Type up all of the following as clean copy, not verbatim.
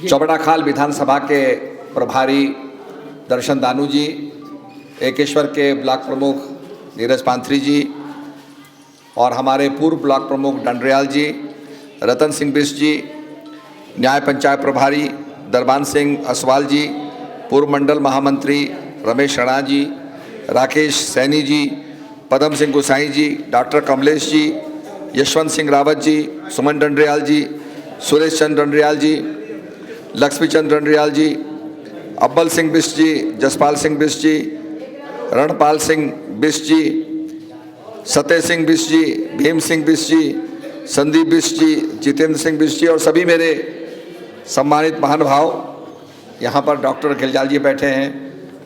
चौबड़ाखाल विधानसभा के प्रभारी दर्शन दानू जी, एकेश्वर के ब्लॉक प्रमुख नीरज पांथरी जी और हमारे पूर्व ब्लॉक प्रमुख डंडरियाल जी, रतन सिंह बिष्ट जी, न्याय पंचायत प्रभारी दरबान सिंह असवाल जी, पूर्व मंडल महामंत्री रमेश रणा जी, राकेश सैनी जी, पदम सिंह गोसाई जी, डॉक्टर कमलेश जी, यशवंत सिंह रावत जी, सुमन डंडरियाल जी, सुरेश चंद्र डंडरियाल जी, लक्ष्मी चंद्र डंडरियाल जी, अब्बल सिंह बिष्ट जी, जसपाल सिंह बिष्ट जी, रणपाल सिंह बिष्ट जी, सत्य सिंह बिष्ट जी, भीम सिंह बिष्ट जी, संदीप बिष्ट जी, जितेंद्र सिंह बिष्ट जी और सभी मेरे सम्मानित महानुभाव, यहाँ पर डॉक्टर खिलजाल जी बैठे हैं,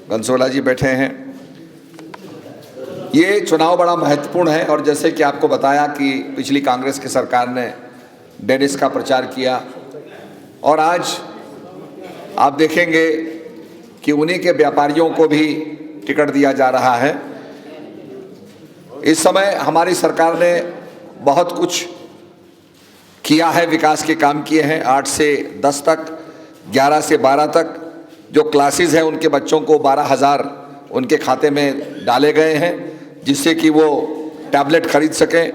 गंसोला जी बैठे हैं। ये चुनाव बड़ा महत्वपूर्ण है और जैसे कि आपको बताया कि पिछली कांग्रेस की सरकार ने डेनिस का प्रचार किया और आज आप देखेंगे कि उन्हीं के व्यापारियों को भी टिकट दिया जा रहा है। इस समय हमारी सरकार ने बहुत कुछ किया है, विकास के काम किए हैं। 8 से 10 तक, 11 से 12 तक जो क्लासेस हैं उनके बच्चों को 12,000 उनके खाते में डाले गए हैं जिससे कि वो टैबलेट खरीद सकें।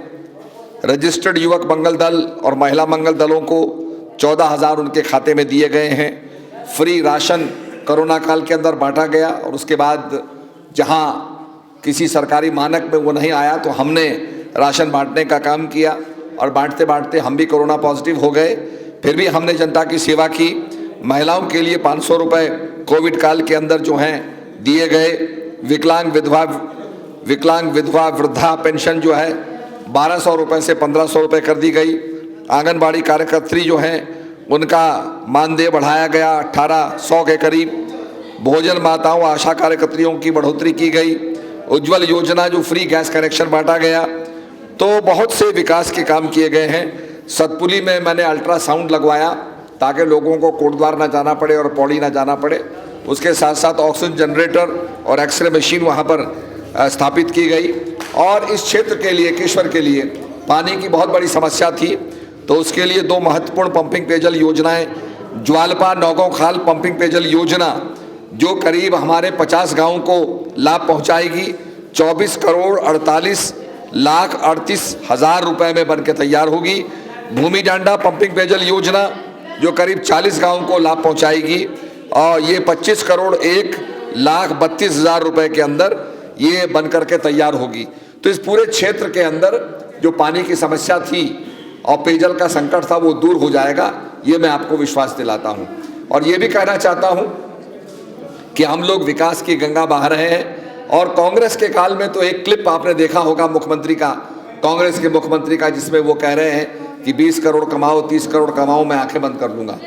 रजिस्टर्ड युवक मंगल दल और महिला मंगल दलों को 14,000 उनके खाते में दिए गए हैं। फ्री राशन कोरोना काल के अंदर बांटा गया और उसके बाद जहां किसी सरकारी मानक में वो नहीं आया तो हमने राशन बांटने का काम किया और बांटते बांटते हम भी कोरोना पॉजिटिव हो गए, फिर भी हमने जनता की सेवा की। महिलाओं के लिए 500 रुपये कोविड काल के अंदर जो हैं दिए गए। विकलांग विधवा वृद्धा पेंशन जो है 1200 रुपये से 1500 रुपये कर दी गई। आंगनबाड़ी कार्यकर्त्री जो हैं उनका मानदेय बढ़ाया गया 1800 के करीब। भोजन माताओं आशा कार्यकर्तियों की बढ़ोतरी की गई। उज्ज्वल योजना जो फ्री गैस कनेक्शन बांटा गया। तो बहुत से विकास के काम किए गए हैं। सतपुली में मैंने अल्ट्रासाउंड लगवाया ताकि लोगों को कोटद्वार ना जाना पड़े और पौड़ी ना जाना पड़े। उसके साथ साथ ऑक्सीजन जनरेटर और एक्सरे मशीन वहाँ पर स्थापित की गई। और इस क्षेत्र के लिए, केशवर के लिए पानी की बहुत बड़ी समस्या थी तो उसके लिए 2 महत्वपूर्ण पंपिंग पेयजल योजनाएं, ज्वालपा नौगांव खाल पंपिंग पेयजल योजना जो करीब हमारे 50 गाँव को लाभ पहुँचाएगी, 24 करोड़ 48 लाख 38,000 रुपये में बनकर तैयार होगी। भूमि डांडा पंपिंग पेयजल योजना जो करीब 40 गाँव को लाभ पहुँचाएगी और ये 25 करोड़ 1 लाख 32,000 रुपये के अंदर ये बनकर के तैयार होगी। तो इस पूरे क्षेत्र के अंदर जो पानी की समस्या थी और पेयजल का संकट था वो दूर हो जाएगा, ये मैं आपको विश्वास दिलाता हूँ। और ये भी कहना चाहता हूँ कि हम लोग विकास की गंगा बहा रहे हैं। और कांग्रेस के काल में तो एक क्लिप आपने देखा होगा मुख्यमंत्री का, कांग्रेस के मुख्यमंत्री का, जिसमें वो कह रहे हैं कि 20 करोड़ कमाओ, 30 करोड़ कमाओ, मैं आंखें बंद कर लूँगा।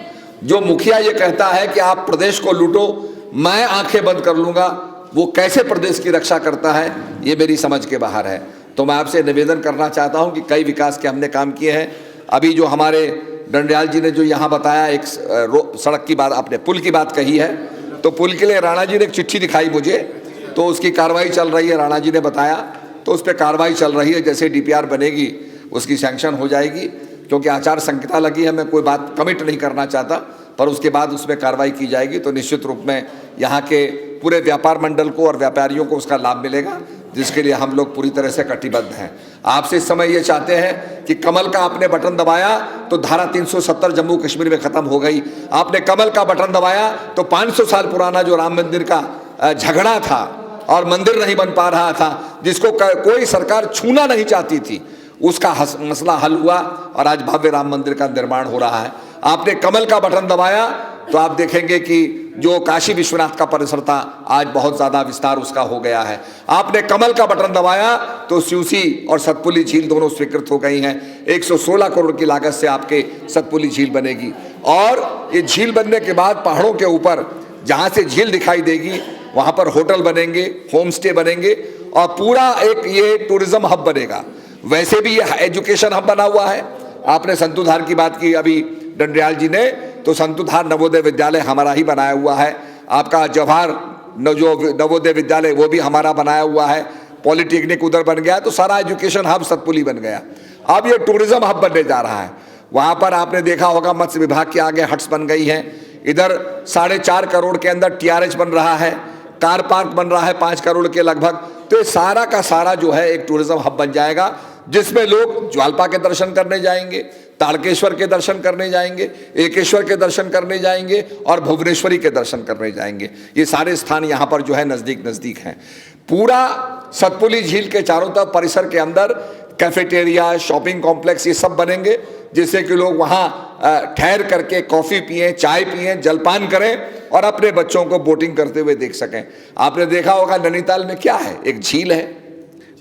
जो मुखिया ये कहता है कि आप प्रदेश को लूटो, मैं आंखें बंद कर लूँगा, वो कैसे प्रदेश की रक्षा करता है ये मेरी समझ के बाहर है। तो मैं आपसे निवेदन करना चाहता हूँ कि कई विकास के हमने काम किए हैं। अभी जो हमारे डंडरियाल जी ने जो यहाँ बताया, एक सड़क की बात, आपने पुल की बात कही है, तो पुल के लिए राणा जी ने एक चिट्ठी दिखाई मुझे, तो उसकी कार्रवाई चल रही है। राणा जी ने बताया तो उस पर कार्रवाई चल रही है। जैसे DPR बनेगी उसकी सैंक्शन हो जाएगी, क्योंकि आचार संहिता लगी है। मैं कोई बात कमिट नहीं करना चाहता, पर उसके बाद उसमें कार्रवाई की जाएगी तो निश्चित रूप में यहाँ के पूरे व्यापार मंडल को और व्यापारियों को उसका लाभ मिलेगा, जिसके लिए हम लोग पूरी तरह से कटिबद्ध हैं। आपसे इस समय ये चाहते हैं कि कमल का आपने बटन दबाया तो धारा 370 जम्मू कश्मीर में खत्म हो गई। आपने कमल का बटन दबाया तो 500 साल पुराना जो राम मंदिर का झगड़ा था और मंदिर नहीं बन पा रहा था, जिसको कोई सरकार छूना नहीं चाहती थी, उसका मसला हल हुआ और आज भव्य राम मंदिर का निर्माण हो रहा है। आपने कमल का बटन दबाया तो आप देखेंगे कि जो काशी विश्वनाथ का परिसर था आज बहुत ज़्यादा विस्तार उसका हो गया है। आपने कमल का बटन दबाया तो स्यूसी और सतपुली झील दोनों स्वीकृत हो गई हैं। 116 करोड़ की लागत से आपके सतपुली झील बनेगी और ये झील बनने के बाद पहाड़ों के ऊपर जहाँ से झील दिखाई देगी वहाँ पर होटल बनेंगे, होम स्टे बनेंगे और पूरा एक ये टूरिज्म हब बनेगा। वैसे भी ये एजुकेशन हब बना हुआ है। आपने संतुधार की बात की अभी डंडरियाल जी ने, तो संतुधार नवोदय विद्यालय हमारा ही बनाया हुआ है। आपका जवाहर जो नवोदय विद्यालय वो भी हमारा बनाया हुआ है। पॉलिटेक्निक उधर बन गया, तो सारा एजुकेशन हब सतपुली बन गया। अब ये टूरिज्म हब बनने जा रहा है। वहाँ पर आपने देखा होगा मत्स्य विभाग के आगे हट्स बन गई हैं। इधर 4.5 करोड़ के अंदर TRH बन रहा है, कार पार्क बन रहा है 5 करोड़ के लगभग। तो ये सारा का सारा जो है एक टूरिज्म हब बन जाएगा, जिसमें लोग ज्वालपा के दर्शन करने जाएंगे, ताड़केश्वर के दर्शन करने जाएंगे, एकेश्वर के दर्शन करने जाएंगे और भुवनेश्वरी के दर्शन करने जाएंगे। ये सारे स्थान यहाँ पर जो है नज़दीक नज़दीक हैं। पूरा सतपुली झील के चारों तरफ परिसर के अंदर कैफेटेरिया, शॉपिंग कॉम्प्लेक्स ये सब बनेंगे, जिससे कि लोग वहाँ ठहर करके कॉफ़ी पिएं, चाय पिएं, जलपान करें और अपने बच्चों को बोटिंग करते हुए देख सकें। आपने देखा होगा नैनीताल में क्या है, एक झील है,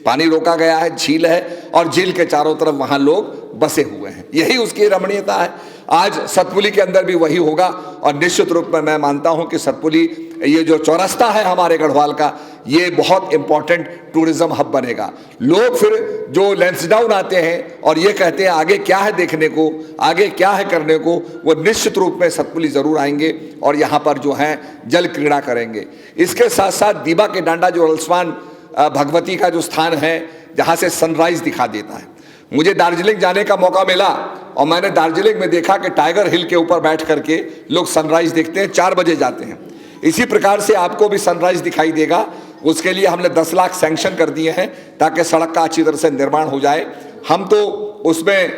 पानी रोका गया है, झील है और झील के चारों तरफ वहाँ लोग बसे हुए हैं। यही उसकी रमणीयता है। आज सतपुली के अंदर भी वही होगा और निश्चित रूप में मैं मानता हूँ कि सतपुली, ये जो चौरस्ता है हमारे गढ़वाल का, ये बहुत इंपॉर्टेंट टूरिज्म हब बनेगा। लोग फिर जो लैंसडाउन आते हैं और ये कहते हैं आगे क्या है देखने को, आगे क्या है करने को, वो निश्चित रूप में सतपुली जरूर आएंगे और यहाँ पर जो है जल क्रीड़ा करेंगे। इसके साथ साथ दीबा के डांडा जो अलसवान भगवती का जो स्थान है, जहाँ से सनराइज दिखा देता है। मुझे दार्जिलिंग जाने का मौका मिला और मैंने दार्जिलिंग में देखा कि टाइगर हिल के ऊपर बैठ करके लोग सनराइज देखते हैं, 4 बजे जाते हैं। इसी प्रकार से आपको भी सनराइज दिखाई देगा। उसके लिए हमने 10 लाख सैंक्शन कर दिए हैं ताकि सड़क का अच्छी तरह से निर्माण हो जाए। हम तो उसमें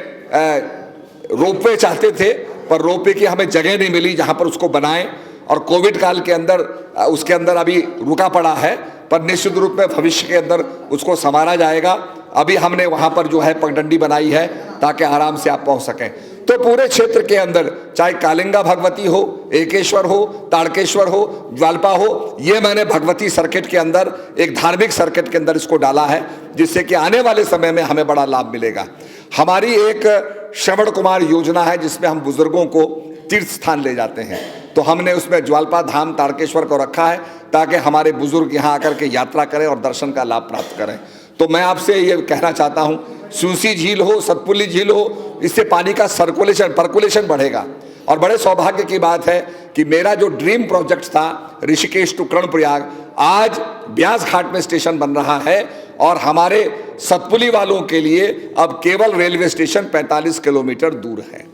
रोपवे चाहते थे, पर रोपवे की हमें जगह नहीं मिली जहाँ पर उसको बनाएं, और कोविड काल के अंदर उसके अंदर अभी रुका पड़ा है, पर निश्चित रूप में भविष्य के अंदर उसको संवारा जाएगा। अभी हमने वहाँ पर जो है पगडंडी बनाई है ताकि आराम से आप पहुँच सकें। तो पूरे क्षेत्र के अंदर चाहे कालिंगा भगवती हो, एकेश्वर हो, ताड़केश्वर हो, ज्वालपा हो, ये मैंने भगवती सर्किट के अंदर एक धार्मिक सर्किट के अंदर इसको डाला है, जिससे कि आने वाले समय में हमें बड़ा लाभ मिलेगा। हमारी एक श्रवण कुमार योजना है जिसमें हम बुजुर्गों को तीर्थ स्थान ले जाते हैं, तो हमने उसमें ज्वालपा धाम ताड़केश्वर को रखा है ताकि हमारे बुजुर्ग यहाँ आकर के यात्रा करें और दर्शन का लाभ प्राप्त करें। तो मैं आपसे ये कहना चाहता हूँ, सूसी झील हो, सतपुली झील हो, इससे पानी का पर्कुलेशन बढ़ेगा। और बड़े सौभाग्य की बात है कि मेरा जो ड्रीम प्रोजेक्ट था ऋषिकेश टू कर्णप्रयाग, आज ब्यास घाट में स्टेशन बन रहा है और हमारे सतपुली वालों के लिए अब केवल रेलवे स्टेशन 45 किलोमीटर दूर है।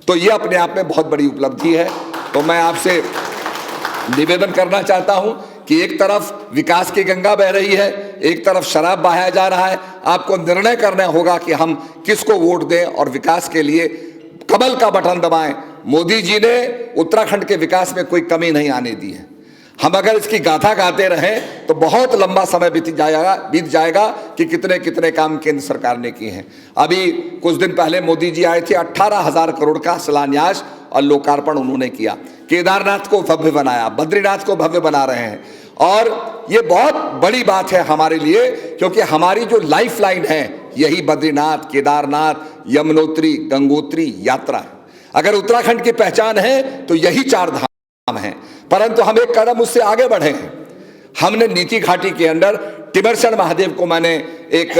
तो ये अपने आप में बहुत बड़ी उपलब्धि है। तो मैं आपसे निवेदन करना चाहता हूं कि एक तरफ विकास की गंगा बह रही है, एक तरफ शराब बहाया जा रहा है। आपको निर्णय करना होगा कि हम किसको वोट दें और विकास के लिए कमल का बटन दबाएं। मोदी जी ने उत्तराखंड के विकास में कोई कमी नहीं आने दी है। हम अगर इसकी गाथा गाते रहें तो बहुत लंबा समय बीत जाएगा कि कितने कितने काम केंद्र सरकार ने किए हैं। अभी कुछ दिन पहले मोदी जी आए थे, 18,000 करोड़ का शिलान्यास और लोकार्पण उन्होंने किया। केदारनाथ को भव्य बनाया, बद्रीनाथ को भव्य बना रहे हैं और ये बहुत बड़ी बात है हमारे लिए, क्योंकि हमारी जो लाइफ लाइन है यही बद्रीनाथ, केदारनाथ, यमुनोत्री, गंगोत्री यात्रा है। अगर उत्तराखंड की पहचान है तो यही 4 धाम है, परंतु हम एक कदम उससे आगे बढ़े हैं। हमने नीति घाटी के अंदर टिमरसन महादेव को मैंने एक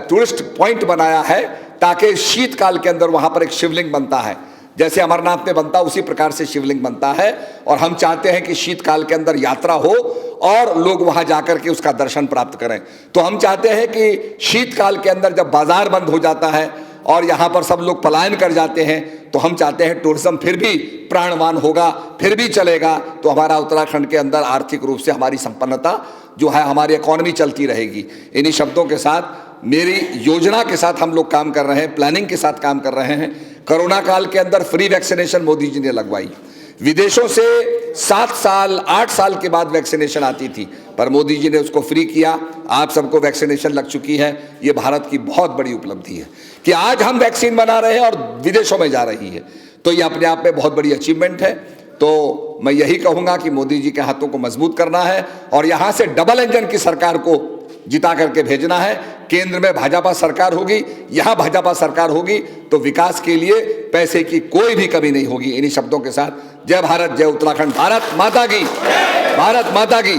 टूरिस्ट पॉइंट बनाया है ताकि शीतकाल के अंदर वहां पर एक शिवलिंग बनता है, जैसे अमरनाथ में बनता उसी प्रकार से शिवलिंग बनता है। और हम चाहते हैं कि शीतकाल के अंदर यात्रा हो और लोग वहां जाकर के उसका दर्शन प्राप्त करें। तो हम चाहते हैं कि शीतकाल के अंदर जब बाजार बंद हो जाता है और यहाँ पर सब लोग पलायन कर जाते हैं, तो हम चाहते हैं टूरिज्म फिर भी प्राणवान होगा, फिर भी चलेगा, तो हमारा उत्तराखंड के अंदर आर्थिक रूप से हमारी संपन्नता जो है, हमारी इकॉनमी चलती रहेगी। इन्हीं शब्दों के साथ, मेरी योजना के साथ हम लोग काम कर रहे हैं, प्लानिंग के साथ काम कर रहे हैं। कोरोना काल के अंदर फ्री वैक्सीनेशन मोदी जी ने लगवाई। विदेशों से 7 साल 8 साल के बाद वैक्सीनेशन आती थी, पर मोदी जी ने उसको फ्री किया। आप सबको वैक्सीनेशन लग चुकी है। ये भारत की बहुत बड़ी उपलब्धि है कि आज हम वैक्सीन बना रहे हैं और विदेशों में जा रही है, तो ये अपने आप में बहुत बड़ी अचीवमेंट है। तो मैं यही कहूँगा कि मोदी जी के हाथों को मजबूत करना है और यहाँ से डबल इंजन की सरकार को जिता करके भेजना है। केंद्र में भाजपा सरकार होगी, यहाँ भाजपा सरकार होगी, तो विकास के लिए पैसे की कोई भी कमी नहीं होगी। इन्हीं शब्दों के साथ जय भारत, जय उत्तराखंड, भारत माता की, भारत माता की।